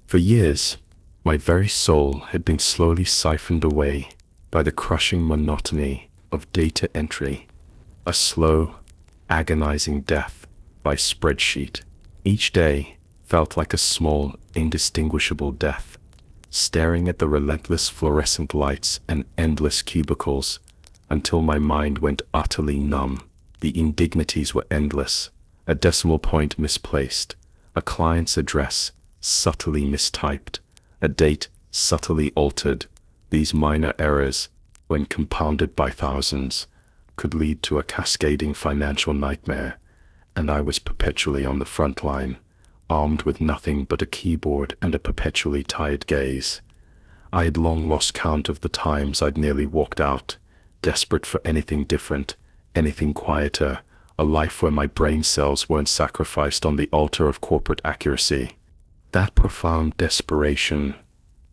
For years, my very soul had been slowly siphoned away by the crushing monotony of data entry, a slow, agonizing death by spreadsheet. Each day felt like a small, indistinguishable death, staring at the relentless fluorescent lights and endless cubicles until my mind went utterly numb. The indignities were endless, a decimal point misplaced, a client's address subtly mistyped, a date subtly altered. These minor errors, when compounded by thousands, could lead to a cascading financial nightmare, and I was perpetually on the front line, armed with nothing but a keyboard and a perpetually tired gaze. I had long lost count of the times I'd nearly walked out, desperate for anything different, anything quieter, a life where my brain cells weren't sacrificed on the altar of corporate accuracy. That profound desperation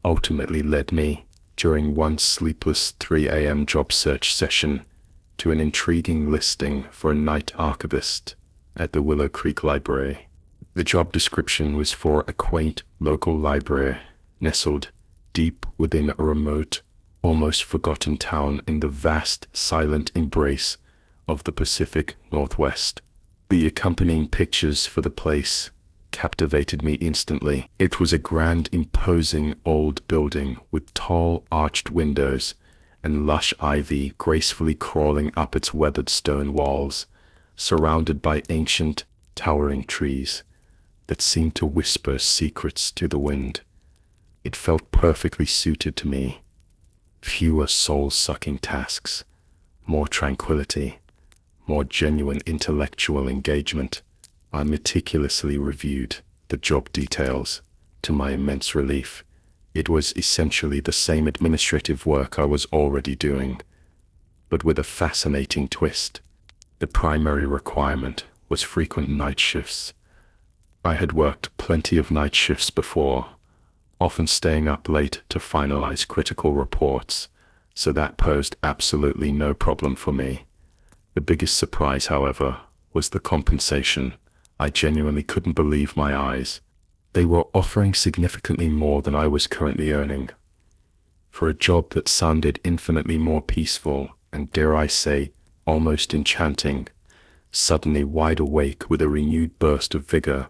ultimately led me, during one sleepless 3 a.m. job search session, to an intriguing listing for a night archivist at the Willow Creek Library. The job description was for a quaint local library nestled deep within a remote, almost forgotten town in the vast, silent embrace of the Pacific Northwest. The accompanying pictures for the place captivated me instantly. It was a grand, imposing old building with tall, arched windows and lush ivy gracefully crawling up its weathered stone walls, surrounded by ancient, towering trees that seemed to whisper secrets to the wind. It felt perfectly suited to me. Fewer soul-sucking tasks, more tranquility, more genuine intellectual engagement. I meticulously reviewed the job details. To my immense relief, it was essentially the same administrative work I was already doing, but with a fascinating twist. The primary requirement was frequent night shifts. I had worked plenty of night shifts before, often staying up late to finalize critical reports, so that posed absolutely no problem for me. The biggest surprise, however, was the compensation. I genuinely couldn't believe my eyes. They were offering significantly more than I was currently earning. For a job that sounded infinitely more peaceful and, dare I say, almost enchanting. Suddenly wide awake with a renewed burst of vigor,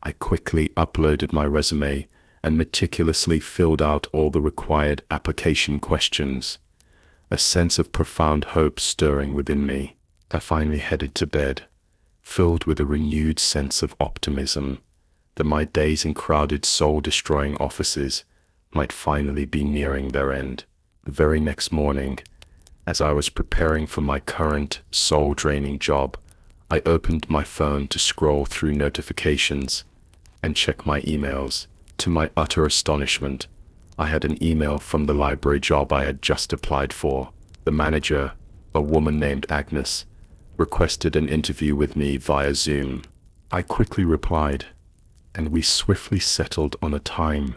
I quickly uploaded my resume and meticulously filled out all the required application questions. A sense of profound hope stirring within me, I finally headed to bed, filled with a renewed sense of optimism that my days in crowded, soul-destroying offices might finally be nearing their end. The very next morning, as I was preparing for my current, soul-draining job, I opened my phone to scroll through notifications and check my emails. To my utter astonishment, I had an email from the library job I had just applied for. The manager, a woman named Agnes, requested an interview with me via Zoom. I quickly replied, and we swiftly settled on a time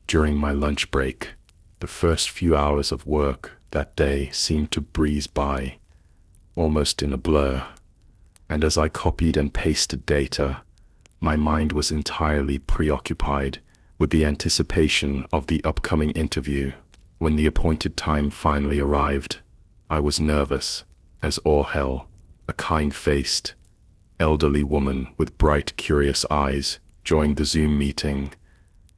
during my lunch break. The first few hours of work that day seemed to breeze by, almost in a blur, and as I copied and pasted data, my mind was entirely preoccupied with the anticipation of the upcoming interview. When the appointed time finally arrived, I was nervous as all hell. A kind-faced, elderly woman with bright, curious eyes joined the Zoom meeting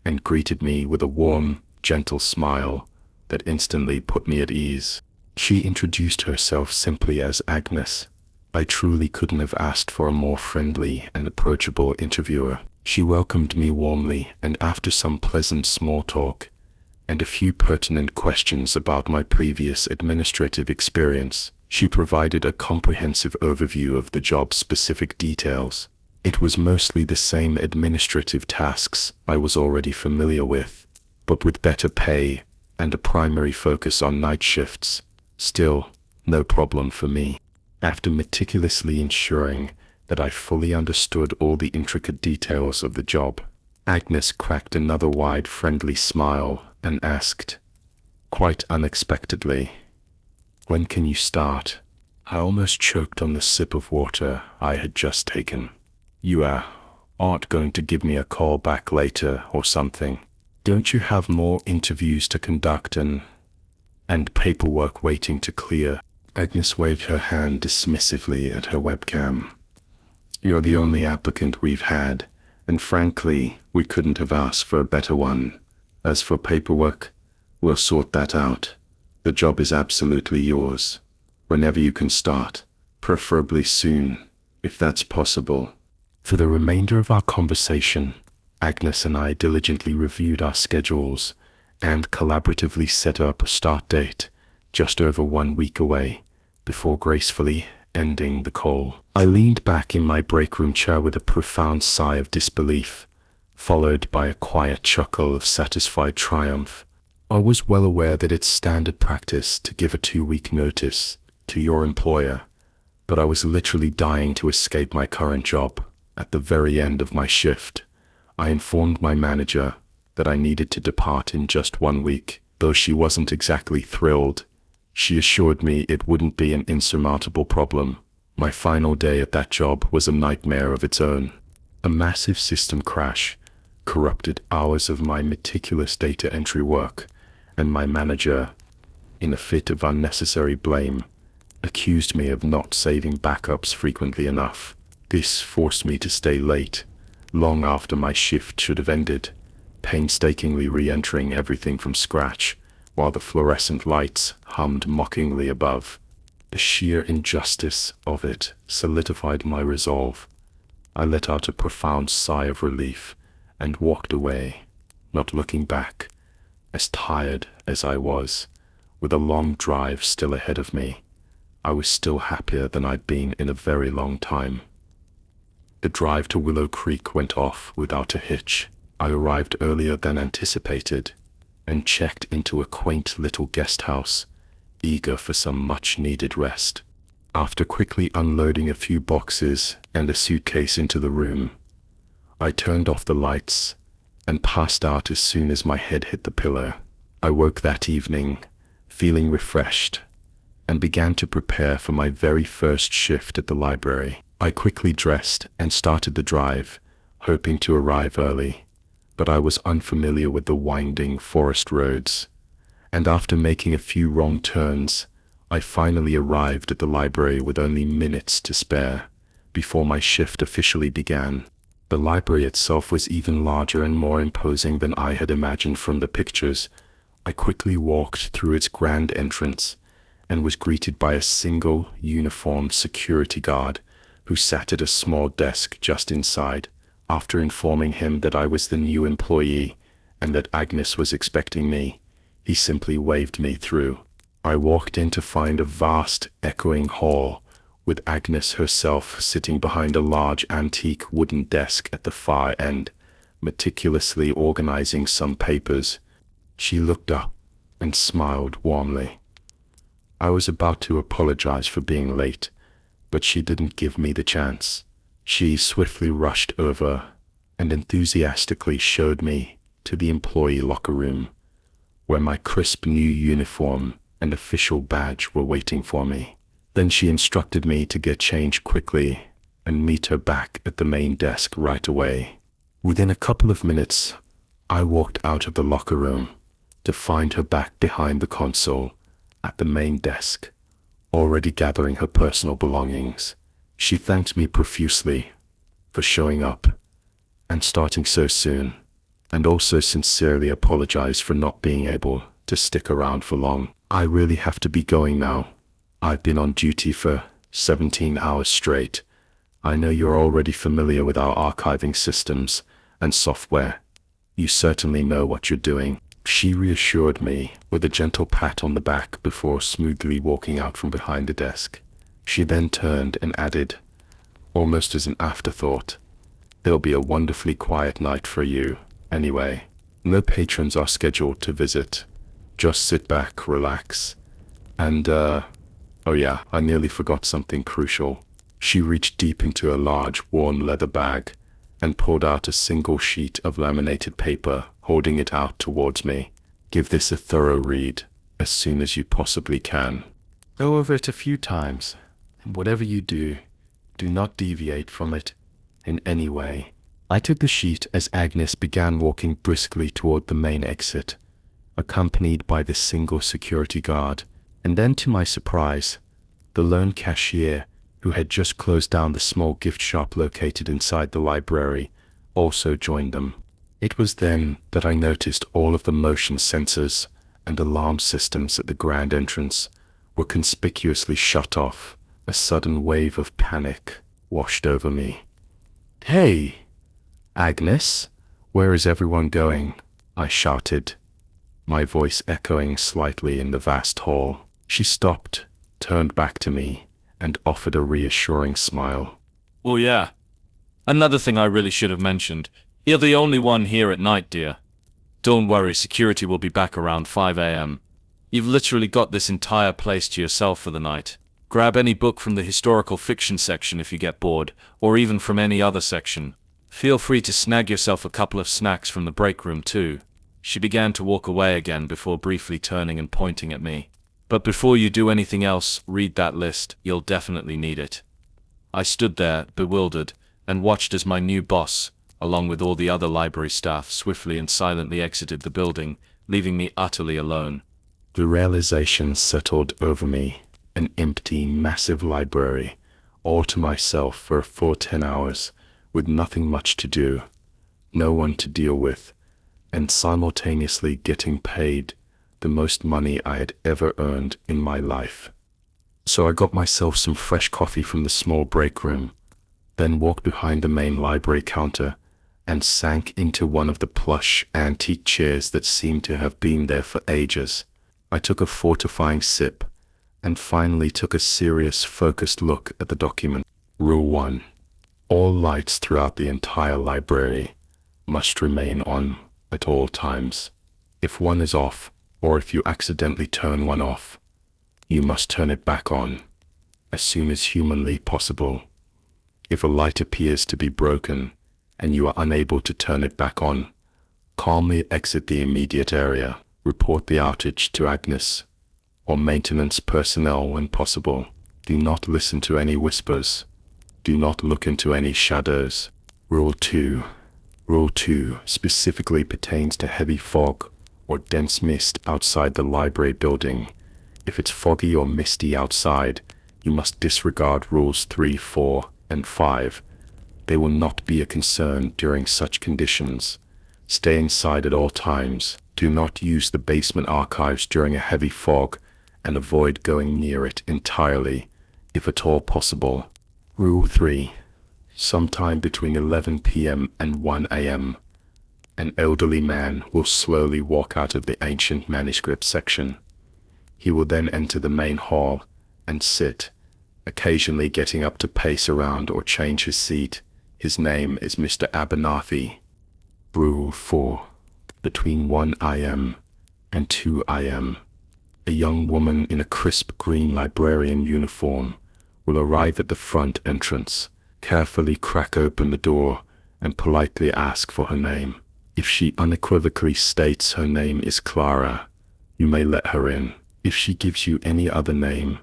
and greeted me with a warm, gentle smile that instantly put me at ease. She introduced herself simply as Agnes. I truly couldn't have asked for a more friendly and approachable interviewer. She welcomed me warmly, and after some pleasant small talk and a few pertinent questions about my previous administrative experience, she provided a comprehensive overview of the job's specific details. It was mostly the same administrative tasks I was already familiar with, but with better pay and a primary focus on night shifts. Still, no problem for me. After meticulously ensuring that I fully understood all the intricate details of the job, Agnes cracked another wide, friendly smile and asked, quite unexpectedly, "When can you start?" I almost choked on the sip of water I had just taken. "You aren't going to give me a call back later or something?" Don't you have more interviews to conduct and paperwork waiting to clear? Agnes waved her hand dismissively at her webcam. You're the only applicant we've had, and frankly, we couldn't have asked for a better one. As for paperwork, we'll sort that out. The job is absolutely yours. Whenever you can start, preferably soon, if that's possible. For the remainder of our conversation, Agnes and I diligently reviewed our schedules and collaboratively set up a start date just over 1 week away before gracefully ending the call. I leaned back in my break room chair with a profound sigh of disbelief, followed by a quiet chuckle of satisfied triumph. I was well aware that it's standard practice to give a 2-week notice to your employer, but I was literally dying to escape my current job. At the very end of my shift, I informed my manager that I needed to depart in just 1 week. Though she wasn't exactly thrilled, she assured me it wouldn't be an insurmountable problem. My final day at that job was a nightmare of its own. A massive system crash corrupted hours of my meticulous data entry work, and my manager, in a fit of unnecessary blame, accused me of not saving backups frequently enough. This forced me to stay late, long after my shift should have ended, painstakingly re-entering everything from scratch, while the fluorescent lights hummed mockingly above. The sheer injustice of it solidified my resolve. I let out a profound sigh of relief and walked away, not looking back. As tired as I was, with a long drive still ahead of me, I was still happier than I'd been in a very long time. The drive to Willow Creek went off without a hitch. I arrived earlier than anticipated and checked into a quaint little guest house, eager for some much-needed rest. After quickly unloading a few boxes and a suitcase into the room, I turned off the lights and passed out as soon as my head hit the pillow. I woke that evening, feeling refreshed, and began to prepare for my very first shift at the library. I quickly dressed and started the drive, hoping to arrive early, but I was unfamiliar with the winding forest roads, and after making a few wrong turns, I finally arrived at the library with only minutes to spare before my shift officially began. The library itself was even larger and more imposing than I had imagined from the pictures. I quickly walked through its grand entrance and was greeted by a single uniformed security guard who sat at a small desk just inside. After informing him that I was the new employee and that Agnes was expecting me, he simply waved me through. I walked in to find a vast, echoing hall with Agnes herself sitting behind a large antique wooden desk at the far end, meticulously organizing some papers. She looked up and smiled warmly. I was about to apologize for being late, but she didn't give me the chance. She swiftly rushed over and enthusiastically showed me to the employee locker room, where my crisp new uniform and official badge were waiting for me. Then she instructed me to get changed quickly and meet her back at the main desk right away. Within a couple of minutes, I walked out of the locker room to find her back behind the console at the main desk, already gathering her personal belongings. She thanked me profusely for showing up and starting so soon, and also sincerely apologized for not being able to stick around for long. I really have to be going now. I've been on duty for 17 hours straight. I know you're already familiar with our archiving systems and software. You certainly know what you're doing. She reassured me with a gentle pat on the back before smoothly walking out from behind the desk. She then turned and added, almost as an afterthought, "There'll be a wonderfully quiet night for you, anyway. No patrons are scheduled to visit. Just sit back, relax, and oh yeah, I nearly forgot something crucial." She reached deep into a large, worn leather bag and pulled out a single sheet of laminated paper, holding it out towards me. "Give this a thorough read as soon as you possibly can. Go over it a few times, and whatever you do, do not deviate from it in any way. I took the sheet as Agnes began walking briskly toward the main exit, accompanied by the single security guard, and then, to my surprise, the lone cashier, who had just closed down the small gift shop located inside the library, also joined them. It was then that I noticed all of the motion sensors and alarm systems at the grand entrance were conspicuously shut off. A sudden wave of panic washed over me. "Hey, Agnes, where is everyone going?" I shouted, my voice echoing slightly in the vast hall. She stopped, turned back to me, and offered a reassuring smile. "Oh yeah. Another thing I really should have mentioned. You're the only one here at night, dear. Don't worry, security will be back around 5 a.m. You've literally got this entire place to yourself for the night. Grab any book from the historical fiction section if you get bored, or even from any other section. Feel free to snag yourself a couple of snacks from the break room too." She began to walk away again before briefly turning and pointing at me. "But before you do anything else, read that list. You'll definitely need it." I stood there, bewildered, and watched as my new boss, along with all the other library staff, swiftly and silently exited the building, leaving me utterly alone. The realization settled over me. An empty, massive library, all to myself for a full 10 hours, with nothing much to do, no one to deal with, and simultaneously getting paid the most money I had ever earned in my life. So I got myself some fresh coffee from the small break room, then walked behind the main library counter and sank into one of the plush, antique chairs that seemed to have been there for ages. I took a fortifying sip, and finally took a serious, focused look at the document. Rule 1. All lights throughout the entire library must remain on at all times. If one is off, or if you accidentally turn one off, you must turn it back on as soon as humanly possible. If a light appears to be broken and you are unable to turn it back on, calmly exit the immediate area. Report the outage to Agnes or maintenance personnel when possible. Do not listen to any whispers. Do not look into any shadows. Rule 2. Rule 2 specifically pertains to heavy fog or dense mist outside the library building. If it's foggy or misty outside, you must disregard rules 3, 4, and 5. They will not be a concern during such conditions. Stay inside at all times. Do not use the basement archives during a heavy fog, and avoid going near it entirely, if at all possible. Rule 3. Sometime between 11 p.m. and 1 a.m., an elderly man will slowly walk out of the ancient manuscript section. He will then enter the main hall and sit, occasionally getting up to pace around or change his seat. His name is Mr. Abernathy. Rule 4. Between 1 a.m. and 2 a.m., a young woman in a crisp green librarian uniform will arrive at the front entrance, carefully crack open the door, and politely ask for her name. If she unequivocally states her name is Clara, you may let her in. If she gives you any other name,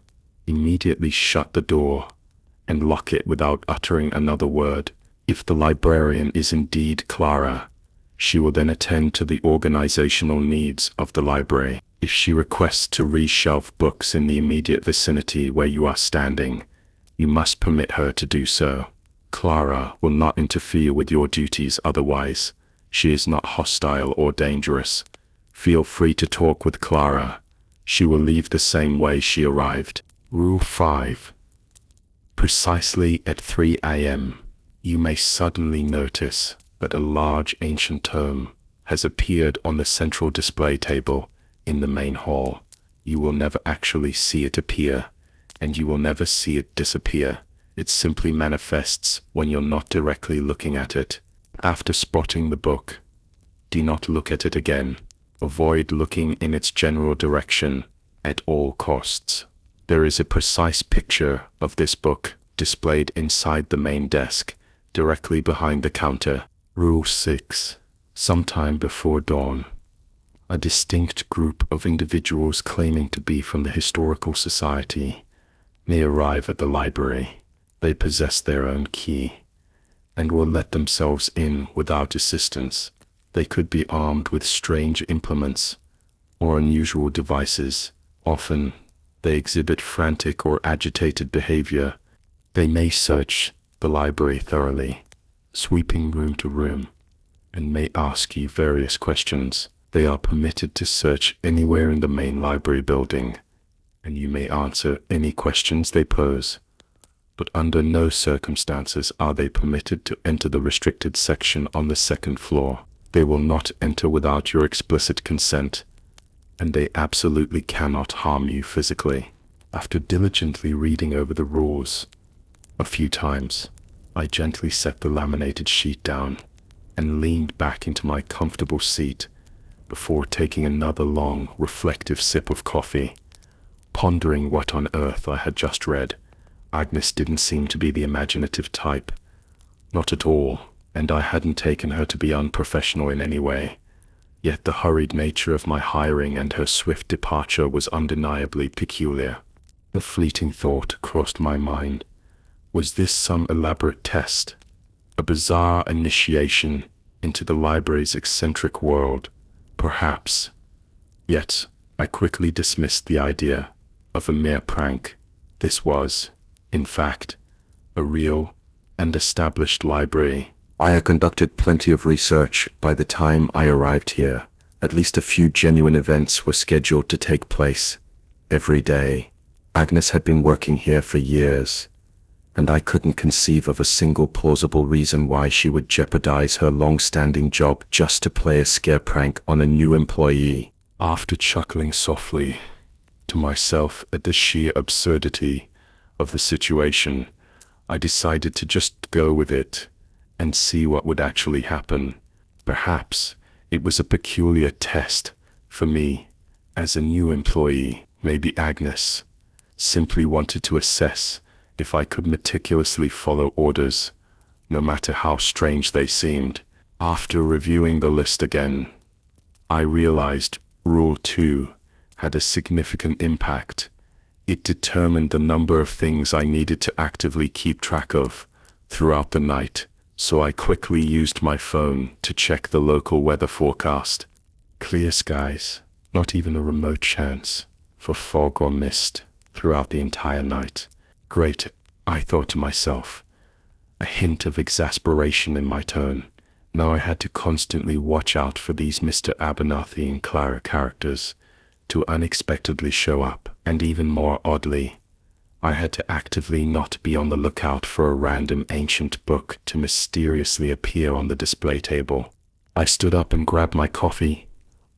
immediately shut the door and lock it without uttering another word. If the librarian is indeed Clara, she will then attend to the organizational needs of the library. If she requests to reshelve books in the immediate vicinity where you are standing, you must permit her to do so. Clara will not interfere with your duties otherwise. She is not hostile or dangerous. Feel free to talk with Clara. She will leave the same way she arrived. Rule 5. Precisely at 3 a.m., you may suddenly notice that a large ancient tome has appeared on the central display table in the main hall. You will never actually see it appear, and you will never see it disappear. It simply manifests when you're not directly looking at it. After spotting the book, do not look at it again. Avoid looking in its general direction at all costs. There is a precise picture of this book displayed inside the main desk, directly behind the counter. Rule 6. Sometime before dawn, a distinct group of individuals claiming to be from the Historical Society may arrive at the library. They possess their own key and will let themselves in without assistance. They could be armed with strange implements or unusual devices. Often, they exhibit frantic or agitated behavior. They may search the library thoroughly, sweeping room to room, and may ask you various questions. They are permitted to search anywhere in the main library building, and you may answer any questions they pose. But under no circumstances are they permitted to enter the restricted section on the second floor. They will not enter without your explicit consent, and they absolutely cannot harm you physically. After diligently reading over the rules a few times, I gently set the laminated sheet down and leaned back into my comfortable seat before taking another long, reflective sip of coffee, pondering what on earth I had just read. Agnes didn't seem to be the imaginative type. Not at all, and I hadn't taken her to be unprofessional in any way. Yet the hurried nature of my hiring and her swift departure was undeniably peculiar. The fleeting thought crossed my mind. Was this some elaborate test? A bizarre initiation into the library's eccentric world? Perhaps. Yet, I quickly dismissed the idea of a mere prank. This was, in fact, a real and established library. I had conducted plenty of research by the time I arrived here. At least a few genuine events were scheduled to take place every day. Agnes had been working here for years, and I couldn't conceive of a single plausible reason why she would jeopardize her long-standing job just to play a scare prank on a new employee. After chuckling softly to myself at the sheer absurdity of the situation, I decided to just go with it and see what would actually happen. Perhaps it was a peculiar test for me as a new employee. Maybe Agnes simply wanted to assess if I could meticulously follow orders, no matter how strange they seemed. After reviewing the list again, I realized Rule 2 had a significant impact. It determined the number of things I needed to actively keep track of throughout the night, so I quickly used my phone to check the local weather forecast. Clear skies, not even a remote chance for fog or mist throughout the entire night. Great, I thought to myself, a hint of exasperation in my tone. Now I had to constantly watch out for these Mr. Abernathy and Clara characters to unexpectedly show up, and even more oddly, I had to actively not be on the lookout for a random ancient book to mysteriously appear on the display table. I stood up and grabbed my coffee,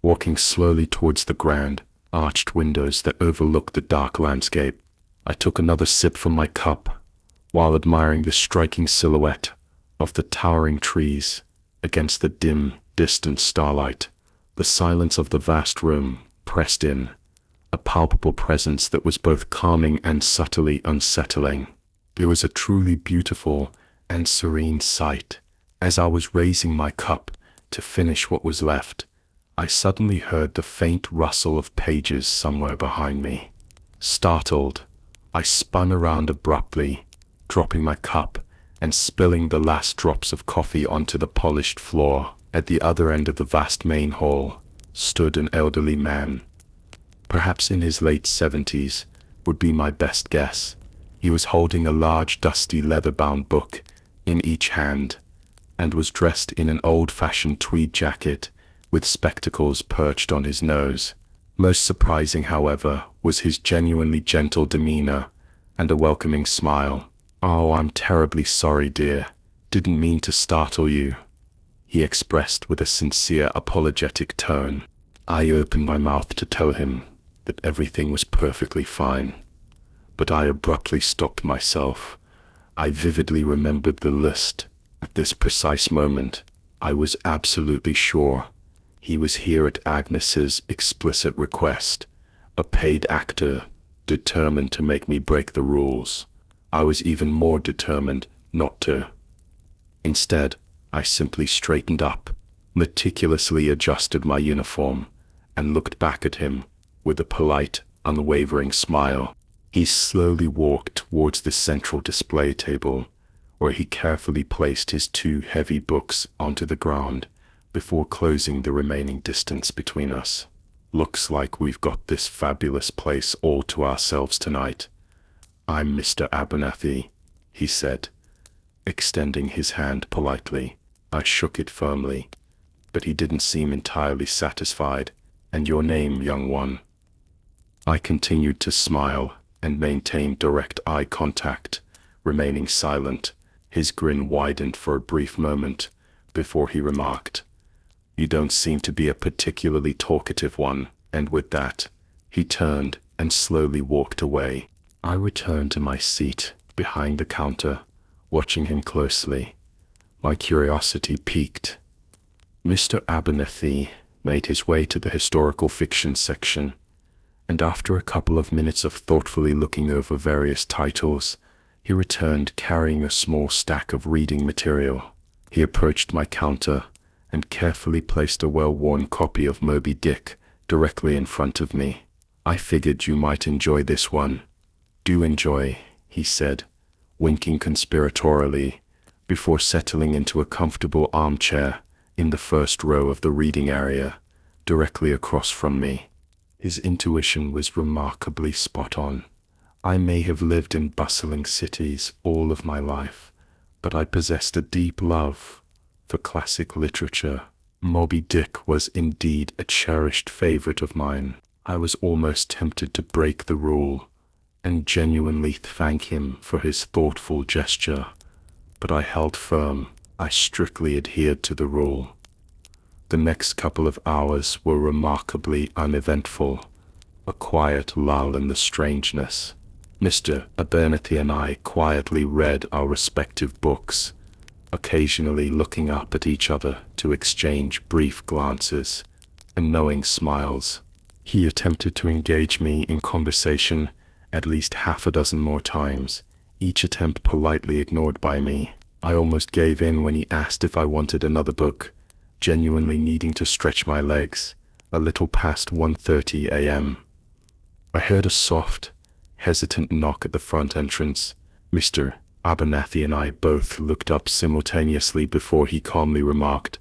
walking slowly towards the grand, arched windows that overlooked the dark landscape. I took another sip from my cup, while admiring the striking silhouette of the towering trees against the dim, distant starlight. The silence of the vast room pressed in, a palpable presence that was both calming and subtly unsettling. It was a truly beautiful and serene sight. As I was raising my cup to finish what was left, I suddenly heard the faint rustle of pages somewhere behind me. Startled, I spun around abruptly, dropping my cup and spilling the last drops of coffee onto the polished floor. At the other end of the vast main hall stood an elderly man. Perhaps in his late 70s would be my best guess. He was holding a large dusty leather-bound book in each hand, and was dressed in an old-fashioned tweed jacket with spectacles perched on his nose. Most surprising, however, was his genuinely gentle demeanor and a welcoming smile. "Oh, I'm terribly sorry, dear. Didn't mean to startle you," he expressed with a sincere, apologetic tone. I opened my mouth to tell him that everything was perfectly fine, but I abruptly stopped myself. I vividly remembered the list. At this precise moment, I was absolutely sure he was here at Agnes's explicit request, a paid actor determined to make me break the rules. I was even more determined not to. Instead, I simply straightened up, meticulously adjusted my uniform, and looked back at him with a polite, unwavering smile. He slowly walked towards the central display table, where he carefully placed his two heavy books onto the ground before closing the remaining distance between us. "Looks like we've got this fabulous place all to ourselves tonight. I'm Mr. Abernathy," he said, extending his hand politely. I shook it firmly, but he didn't seem entirely satisfied. "And your name, young one?" I continued to smile and maintain direct eye contact, remaining silent. His grin widened for a brief moment before he remarked, "You don't seem to be a particularly talkative one," and with that, he turned and slowly walked away. I returned to my seat behind the counter, watching him closely. My curiosity piqued. Mr. Abernathy made his way to the historical fiction section, and after a couple of minutes of thoughtfully looking over various titles, he returned carrying a small stack of reading material. He approached my counter and carefully placed a well-worn copy of Moby Dick directly in front of me. "I figured you might enjoy this one." "Do enjoy," he said, winking conspiratorially, before settling into a comfortable armchair in the first row of the reading area, directly across from me. His intuition was remarkably spot on. I may have lived in bustling cities all of my life, but I possessed a deep love for classic literature. Moby Dick was indeed a cherished favorite of mine. I was almost tempted to break the rule and genuinely thank him for his thoughtful gesture, but I held firm. I strictly adhered to the rule. The next couple of hours were remarkably uneventful, a quiet lull in the strangeness. Mr. Abernathy and I quietly read our respective books, occasionally looking up at each other to exchange brief glances and knowing smiles. He attempted to engage me in conversation at least half a dozen more times, each attempt politely ignored by me. I almost gave in when he asked if I wanted another book, genuinely needing to stretch my legs. A little past 1:30 a.m. I heard a soft, hesitant knock at the front entrance. Mr. Abernathy and I both looked up simultaneously before he calmly remarked,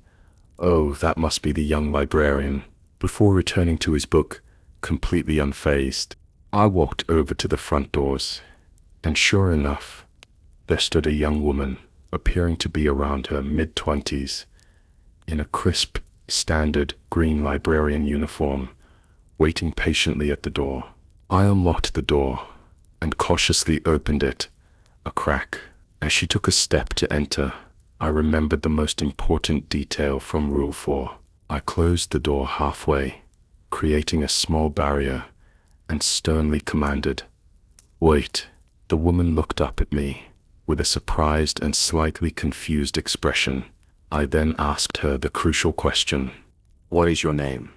"Oh, that must be the young librarian," before returning to his book, completely unfazed. I walked over to the front doors, and sure enough, there stood a young woman, appearing to be around her mid-20s, in a crisp, standard green librarian uniform, waiting patiently at the door. I unlocked the door and cautiously opened it a crack. As she took a step to enter, I remembered the most important detail from Rule 4. I closed the door halfway, creating a small barrier, and sternly commanded, "Wait." The woman looked up at me with a surprised and slightly confused expression. I then asked her the crucial question, "What is your name?"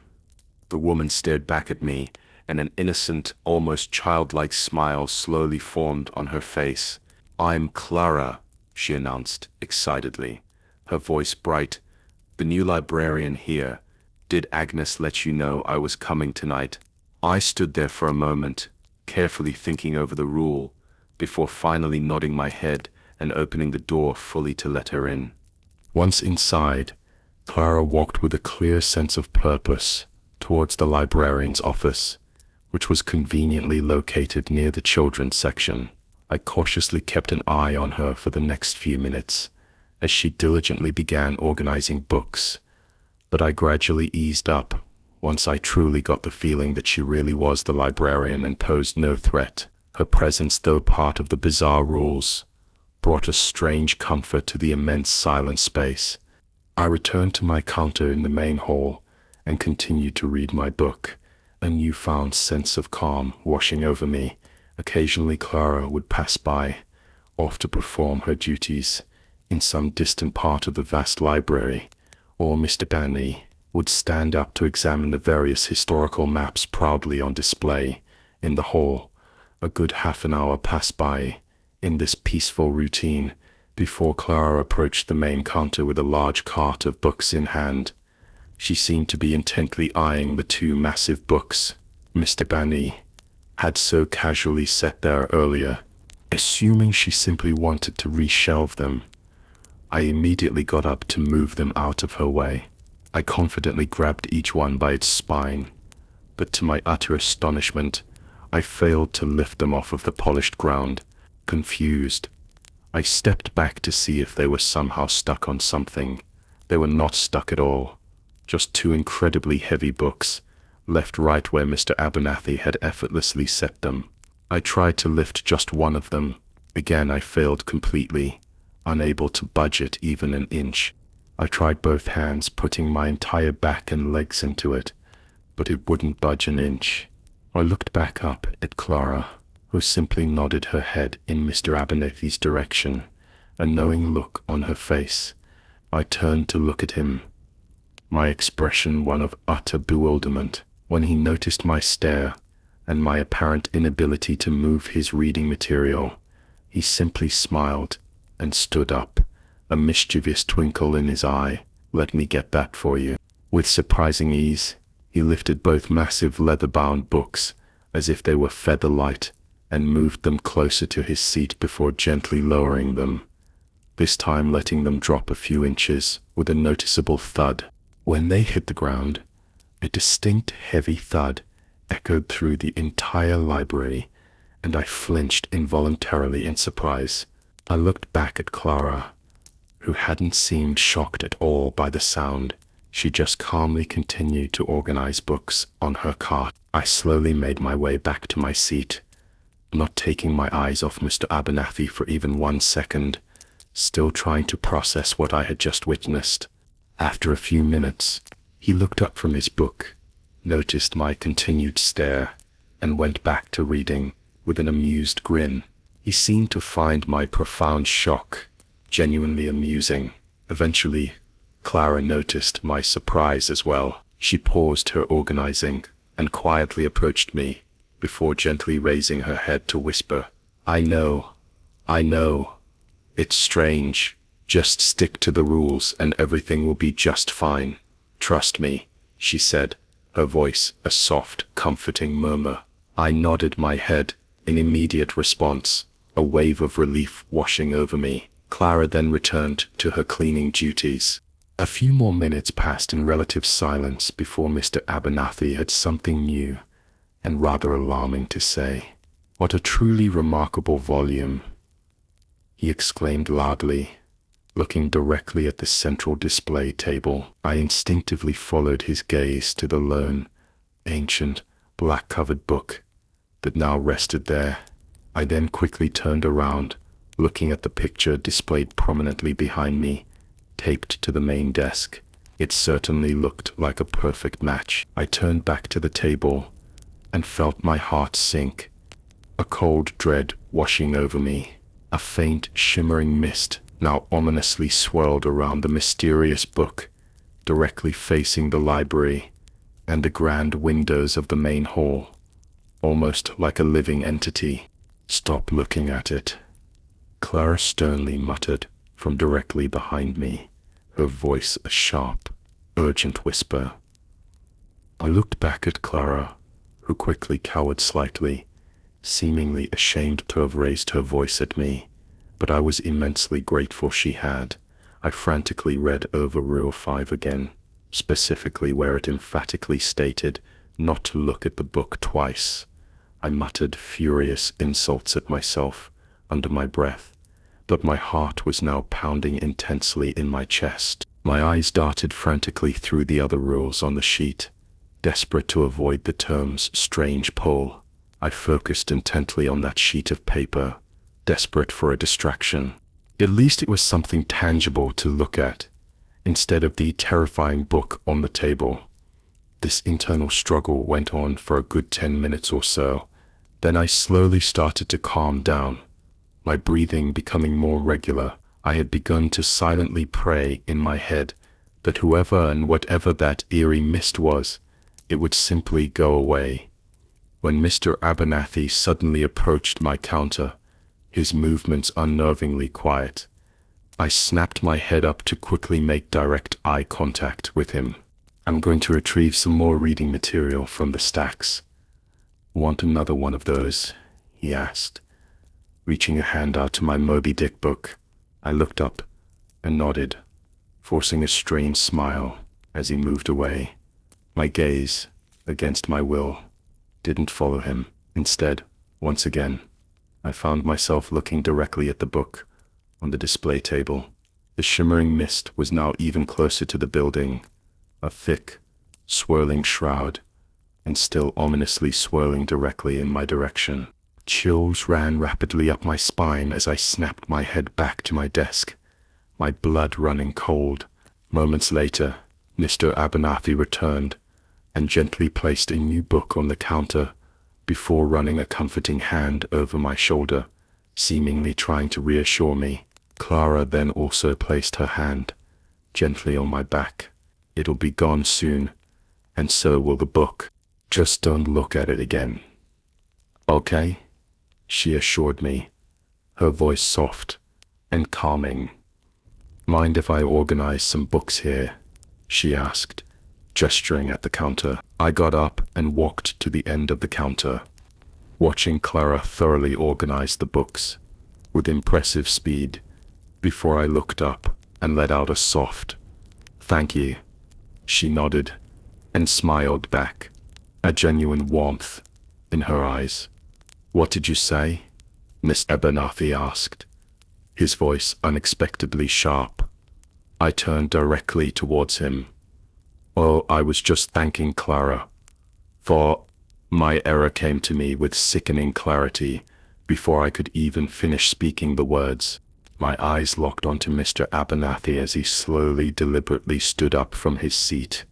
The woman stared back at me, and an innocent, almost childlike smile slowly formed on her face. "I'm Clara," she announced excitedly, her voice bright. "The new librarian here. Did Agnes let you know I was coming tonight?" I stood there for a moment, carefully thinking over the rule, before finally nodding my head and opening the door fully to let her in. Once inside, Clara walked with a clear sense of purpose towards the librarian's office, which was conveniently located near the children's section. I cautiously kept an eye on her for the next few minutes, as she diligently began organizing books, but I gradually eased up once I truly got the feeling that she really was the librarian and posed no threat. Her presence, though part of the bizarre rules, brought a strange comfort to the immense silent space. I returned to my counter in the main hall and continued to read my book, a newfound sense of calm washing over me. Occasionally Clara would pass by, off to perform her duties in some distant part of the vast library, or Mr. Danny would stand up to examine the various historical maps proudly on display in the hall. A good half an hour passed by in this peaceful routine before Clara approached the main counter with a large cart of books in hand. She seemed to be intently eyeing the two massive books Mr. Danny had so casually set there earlier. Assuming she simply wanted to reshelve them, I immediately got up to move them out of her way. I confidently grabbed each one by its spine, but to my utter astonishment, I failed to lift them off of the polished ground. Confused, I stepped back to see if they were somehow stuck on something. They were not stuck at all, just two incredibly heavy books, left right where Mr. Abernathy had effortlessly set them. I tried to lift just one of them. Again, I failed completely, unable to budge it even an inch. I tried both hands, putting my entire back and legs into it, but it wouldn't budge an inch. I looked back up at Clara, who simply nodded her head in Mr. Abernathy's direction, a knowing look on her face. I turned to look at him, my expression one of utter bewilderment. When he noticed my stare and my apparent inability to move his reading material, he simply smiled and stood up, a mischievous twinkle in his eye. "Let me get that for you." With surprising ease, he lifted both massive leather-bound books as if they were feather-light and moved them closer to his seat before gently lowering them, this time letting them drop a few inches with a noticeable thud. When they hit the ground, a distinct heavy thud echoed through the entire library, and I flinched involuntarily in surprise. I looked back at Clara, who hadn't seemed shocked at all by the sound. She just calmly continued to organize books on her cart. I slowly made my way back to my seat, not taking my eyes off Mr. Abernathy for even 1 second, still trying to process what I had just witnessed. After a few minutes, he looked up from his book, noticed my continued stare, and went back to reading with an amused grin. He seemed to find my profound shock genuinely amusing. Eventually, Clara noticed my surprise as well. She paused her organizing and quietly approached me before gently raising her head to whisper, I know. It's strange. Just stick to the rules and everything will be just fine. Trust me," she said, her voice a soft, comforting murmur. I nodded my head in immediate response, a wave of relief washing over me. Clara then returned to her cleaning duties. A few more minutes passed in relative silence before Mr. Abernathy had something new and rather alarming to say. "What a truly remarkable volume," he exclaimed loudly, looking directly at the central display table. I instinctively followed his gaze to the lone, ancient, black-covered book that now rested there. I then quickly turned around, looking at the picture displayed prominently behind me, taped to the main desk. It certainly looked like a perfect match. I turned back to the table and felt my heart sink, a cold dread washing over me. A faint, shimmering mist now ominously swirled around the mysterious book, directly facing the library and the grand windows of the main hall, almost like a living entity. "Stop looking at it," Clara sternly muttered from directly behind me, her voice a sharp, urgent whisper. I looked back at Clara, who quickly cowered slightly, seemingly ashamed to have raised her voice at me, but I was immensely grateful she had. I frantically read over Rule 5 again, specifically where it emphatically stated not to look at the book twice. I muttered furious insults at myself under my breath, but my heart was now pounding intensely in my chest. My eyes darted frantically through the other rules on the sheet, desperate to avoid the term's strange pull. I focused intently on that sheet of paper, desperate for a distraction. At least it was something tangible to look at, instead of the terrifying book on the table. This internal struggle went on for a good 10 minutes or so. Then I slowly started to calm down, my breathing becoming more regular. I had begun to silently pray in my head that whoever and whatever that eerie mist was, it would simply go away. When Mr. Abernathy suddenly approached my counter, his movements unnervingly quiet, I snapped my head up to quickly make direct eye contact with him. "I'm going to retrieve some more reading material from the stacks. Want another one of those?" he asked, reaching a hand out to my Moby Dick book. I looked up and nodded, forcing a strange smile as he moved away. My gaze, against my will, didn't follow him. Instead, once again, I found myself looking directly at the book on the display table. The shimmering mist was now even closer to the building, a thick, swirling shroud, and still ominously swirling directly in my direction. Chills ran rapidly up my spine as I snapped my head back to my desk, my blood running cold. Moments later, Mr. Abernathy returned and gently placed a new book on the counter before running a comforting hand over my shoulder, seemingly trying to reassure me. Clara then also placed her hand gently on my back. It'll be gone soon, and so will the book. Just don't look at it again. Okay? She assured me, her voice soft and calming. Mind if I organize some books here? She asked, gesturing at the counter. I got up and walked to the end of the counter, watching Clara thoroughly organize the books with impressive speed before I looked up and let out a soft, "Thank you." She nodded and smiled back, a genuine warmth in her eyes. "What did you say?" Mr. Abernathy asked, his voice unexpectedly sharp. I turned directly towards him. "Oh, I was just thanking Clara for..." My error came to me with sickening clarity before I could even finish speaking the words. My eyes locked onto Mr. Abernathy as he slowly, deliberately stood up from his seat,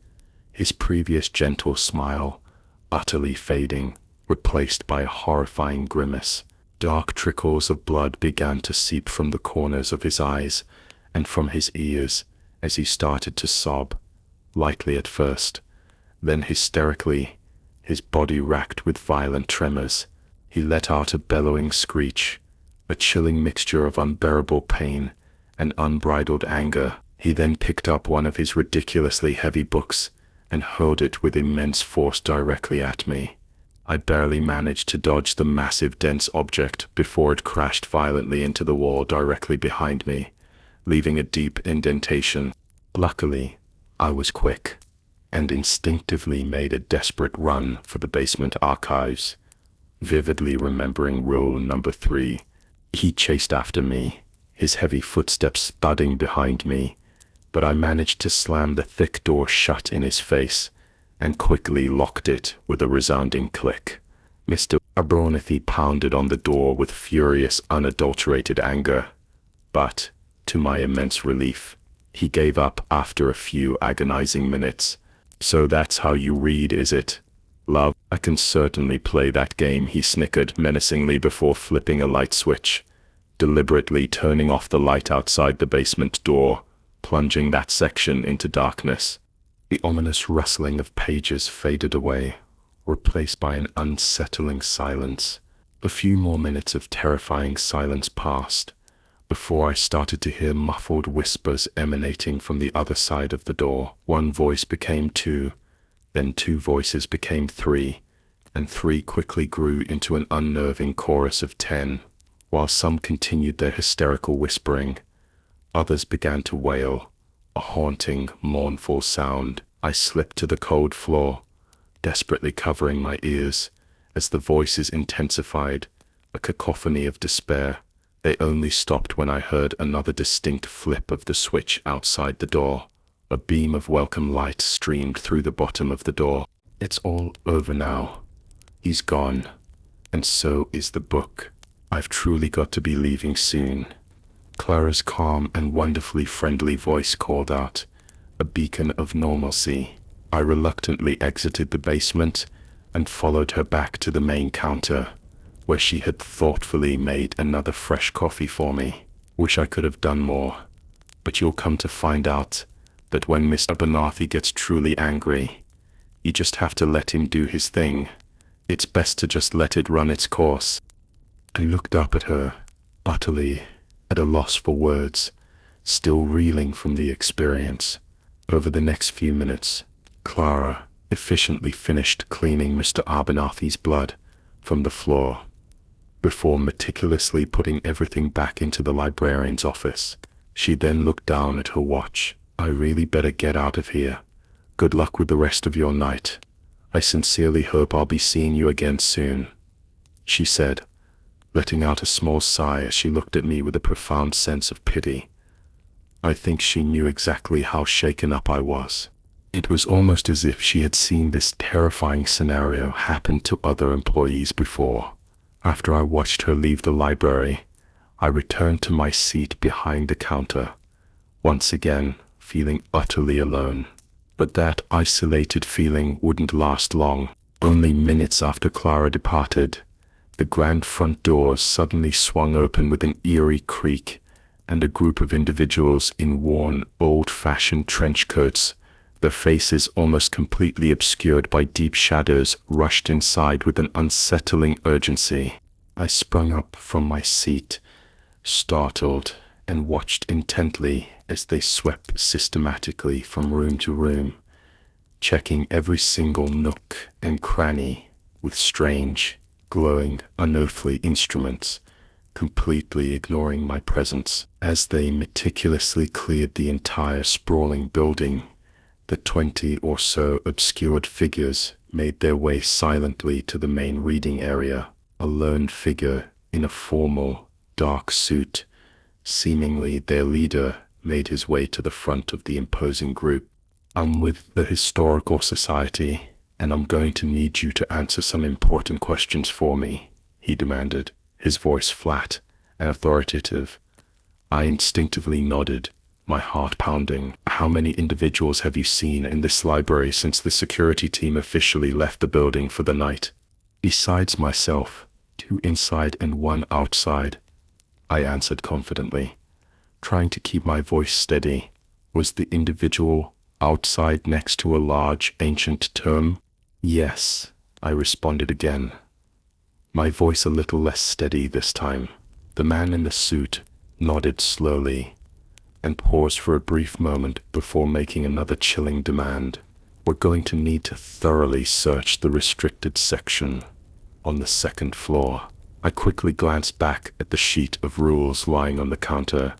his previous gentle smile utterly fading, replaced by a horrifying grimace. Dark trickles of blood began to seep from the corners of his eyes and from his ears as he started to sob, lightly at first, then hysterically, his body racked with violent tremors. He let out a bellowing screech, a chilling mixture of unbearable pain and unbridled anger. He then picked up one of his ridiculously heavy books and hurled it with immense force directly at me. I barely managed to dodge the massive dense object before it crashed violently into the wall directly behind me, leaving a deep indentation. Luckily, I was quick, and instinctively made a desperate run for the basement archives, vividly remembering rule number 3. He chased after me, his heavy footsteps thudding behind me, but I managed to slam the thick door shut in his face and quickly locked it with a resounding click. Mr. Abernathy pounded on the door with furious, unadulterated anger, but, to my immense relief, he gave up after a few agonizing minutes. "So that's how you read, is it, love? I can certainly play that game," he snickered menacingly before flipping a light switch, deliberately turning off the light outside the basement door, plunging that section into darkness. The ominous rustling of pages faded away, replaced by an unsettling silence. A few more minutes of terrifying silence passed, before I started to hear muffled whispers emanating from the other side of the door. One voice became 2, then 2 voices became 3, and 3 quickly grew into an unnerving chorus of 10. While some continued their hysterical whispering, others began to wail, a haunting, mournful sound. I slipped to the cold floor, desperately covering my ears, as the voices intensified, a cacophony of despair. They only stopped when I heard another distinct flip of the switch outside the door. A beam of welcome light streamed through the bottom of the door. "It's all over now. He's gone. And so is the book. I've truly got to be leaving soon." Clara's calm and wonderfully friendly voice called out, a beacon of normalcy. I reluctantly exited the basement and followed her back to the main counter, where she had thoughtfully made another fresh coffee for me. Wish I could have done more, but you'll come to find out that when Mr. Abernathy gets truly angry, you just have to let him do his thing. It's best to just let it run its course. I looked up at her, utterly at a loss for words, still reeling from the experience. Over the next few minutes, Clara efficiently finished cleaning Mr. Abernathy's blood from the floor. before meticulously putting everything back into the librarian's office. She then looked down at her watch. I really better get out of here. Good luck with the rest of your night. I sincerely hope I'll be seeing you again soon, she said, letting out a small sigh as she looked at me with a profound sense of pity. I think she knew exactly how shaken up I was. It was almost as if she had seen this terrifying scenario happen to other employees before. After I watched her leave the library, I returned to my seat behind the counter, once again feeling utterly alone. But that isolated feeling wouldn't last long. Only minutes after Clara departed, the grand front doors suddenly swung open with an eerie creak, and a group of individuals in worn, old-fashioned trench coats, their faces almost completely obscured by deep shadows, rushed inside with an unsettling urgency. I sprung up from my seat, startled, and watched intently as they swept systematically from room to room, checking every single nook and cranny with strange, glowing, unearthly instruments, completely ignoring my presence. As they meticulously cleared the entire sprawling building, the 20 or so obscured figures made their way silently to the main reading area. A lone figure in a formal, dark suit, seemingly their leader, made his way to the front of the imposing group. "I'm with the Historical Society, and I'm going to need you to answer some important questions for me," he demanded, his voice flat and authoritative. I instinctively nodded, my heart pounding. "How many individuals have you seen in this library since the security team officially left the building for the night?" "Besides myself, 2 inside and 1 outside," I answered confidently, trying to keep my voice steady. "Was the individual outside next to a large ancient tome?" "Yes," I responded again, my voice a little less steady this time. The man in the suit nodded slowly and paused for a brief moment before making another chilling demand. "We're going to need to thoroughly search the restricted section on the 2nd floor." I quickly glanced back at the sheet of rules lying on the counter,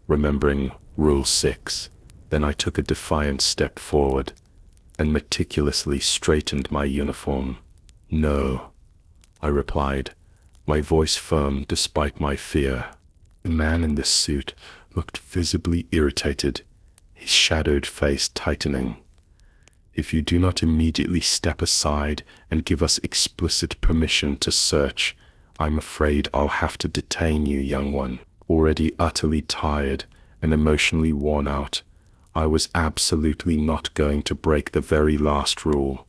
remembering Rule 6. Then I took a defiant step forward and meticulously straightened my uniform. "No," I replied, my voice firm despite my fear. The man in the suit looked visibly irritated, his shadowed face tightening. "If you do not immediately step aside and give us explicit permission to search, I'm afraid I'll have to detain you, young one." Already utterly tired and emotionally worn out, I was absolutely not going to break the very last rule.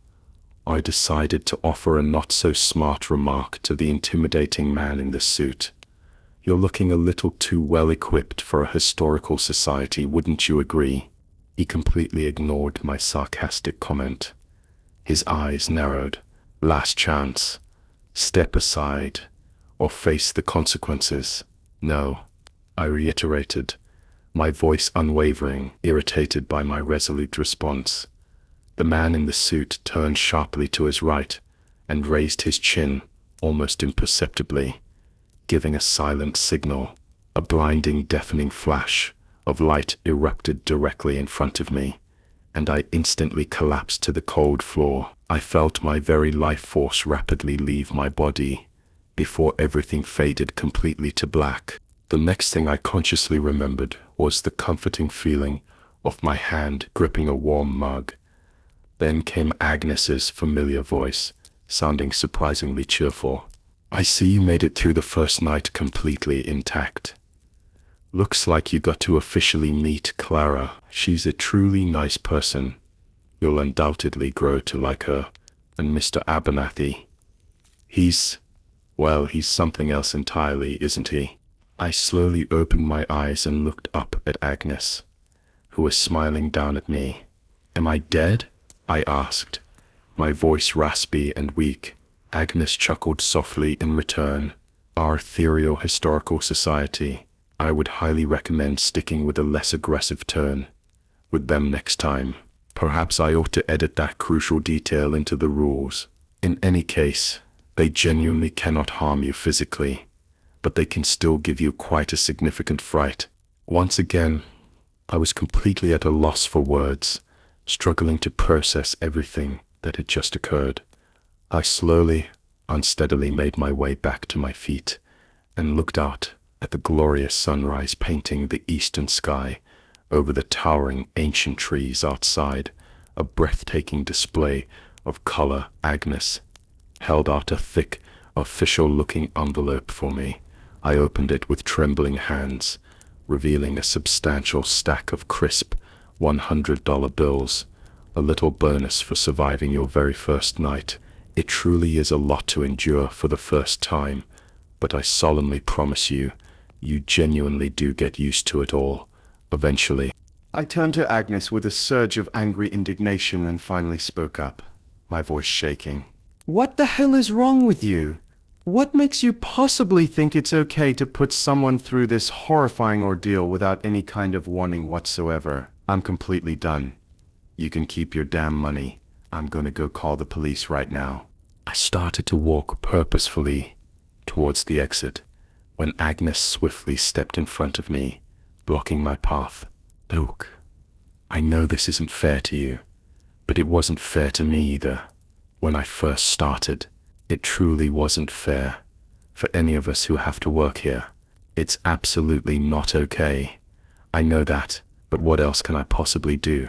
I decided to offer a not-so-smart remark to the intimidating man in the suit. "You're looking a little too well-equipped for a historical society, wouldn't you agree?" He completely ignored my sarcastic comment. His eyes narrowed. "Last chance. Step aside, or face the consequences." "No," I reiterated, my voice unwavering, irritated by my resolute response. The man in the suit turned sharply to his right and raised his chin, almost imperceptibly, giving a silent signal. A blinding, deafening flash of light erupted directly in front of me, and I instantly collapsed to the cold floor. I felt my very life force rapidly leave my body before everything faded completely to black. The next thing I consciously remembered was the comforting feeling of my hand gripping a warm mug. Then came Agnes's familiar voice, sounding surprisingly cheerful. "I see you made it through the first night completely intact. Looks like you got to officially meet Clara. She's a truly nice person. You'll undoubtedly grow to like her. And Mr. Abernathy, he's something else entirely, isn't he?" I slowly opened my eyes and looked up at Agnes, who was smiling down at me. "Am I dead?" I asked, my voice raspy and weak. Agnes chuckled softly in return. "Our ethereal historical society. I would highly recommend sticking with a less aggressive tone with them next time. Perhaps I ought to edit that crucial detail into the rules. In any case, They genuinely cannot harm you physically, but they can still give you quite a significant fright. Once again, I was completely at a loss for words, struggling to process everything that had just occurred. I slowly, unsteadily made my way back to my feet and looked out at the glorious sunrise painting the eastern sky over the towering ancient trees outside, a breathtaking display of color. Agnes held out a thick, official-looking envelope for me. I opened it with trembling hands, revealing a substantial stack of crisp $100 bills, a little bonus for surviving your very first night. It truly is a lot to endure for the first time, but I solemnly promise you, you genuinely do get used to it all, eventually. I turned to Agnes with a surge of angry indignation and finally spoke up, my voice shaking. What the hell is wrong with you? What makes you possibly think it's okay to put someone through this horrifying ordeal without any kind of warning whatsoever? I'm completely done. You can keep your damn money. I'm gonna go call the police right now. I started to walk purposefully towards the exit when Agnes swiftly stepped in front of me, blocking my path. Look, I know this isn't fair to you, but it wasn't fair to me either. When I first started, it truly wasn't fair for any of us who have to work here. It's absolutely not okay. I know that, but what else can I possibly do?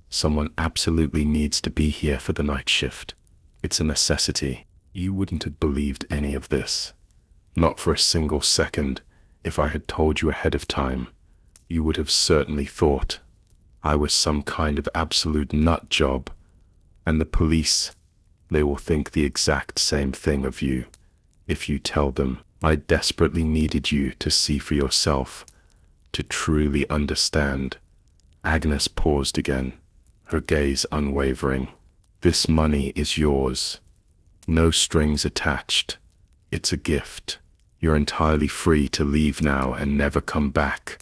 Someone absolutely needs to be here for the night shift. It's a necessity. You wouldn't have believed any of this. Not for a single second. If I had told you ahead of time, you would have certainly thought I was some kind of absolute nut job. And the police, they will think the exact same thing of you. If you tell them, I desperately needed you to see for yourself, to truly understand. Agnes paused again, her gaze unwavering. This money is yours. No strings attached. It's a gift. You're entirely free to leave now and never come back.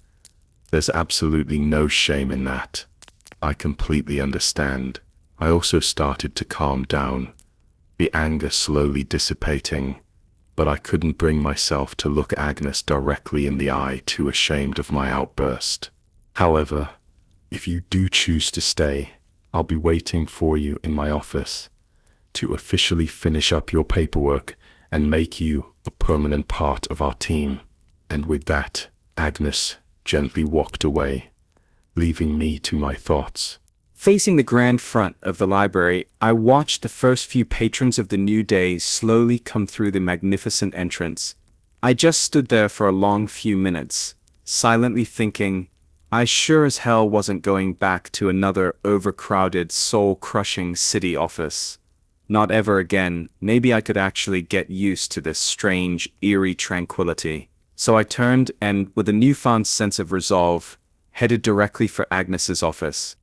There's absolutely no shame in that. I completely understand. I also started to calm down, the anger slowly dissipating, but I couldn't bring myself to look Agnes directly in the eye, too ashamed of my outburst. However, if you do choose to stay, I'll be waiting for you in my office to officially finish up your paperwork and make you a permanent part of our team. And with that, Agnes gently walked away, leaving me to my thoughts. Facing the grand front of the library, I watched the first few patrons of the new day slowly come through the magnificent entrance. I just stood there for a long few minutes, silently thinking, I sure as hell wasn't going back to another overcrowded, soul-crushing city office. Not ever again. Maybe I could actually get used to this strange, eerie tranquility. So I turned and, with a newfound sense of resolve, headed directly for Agnes's office.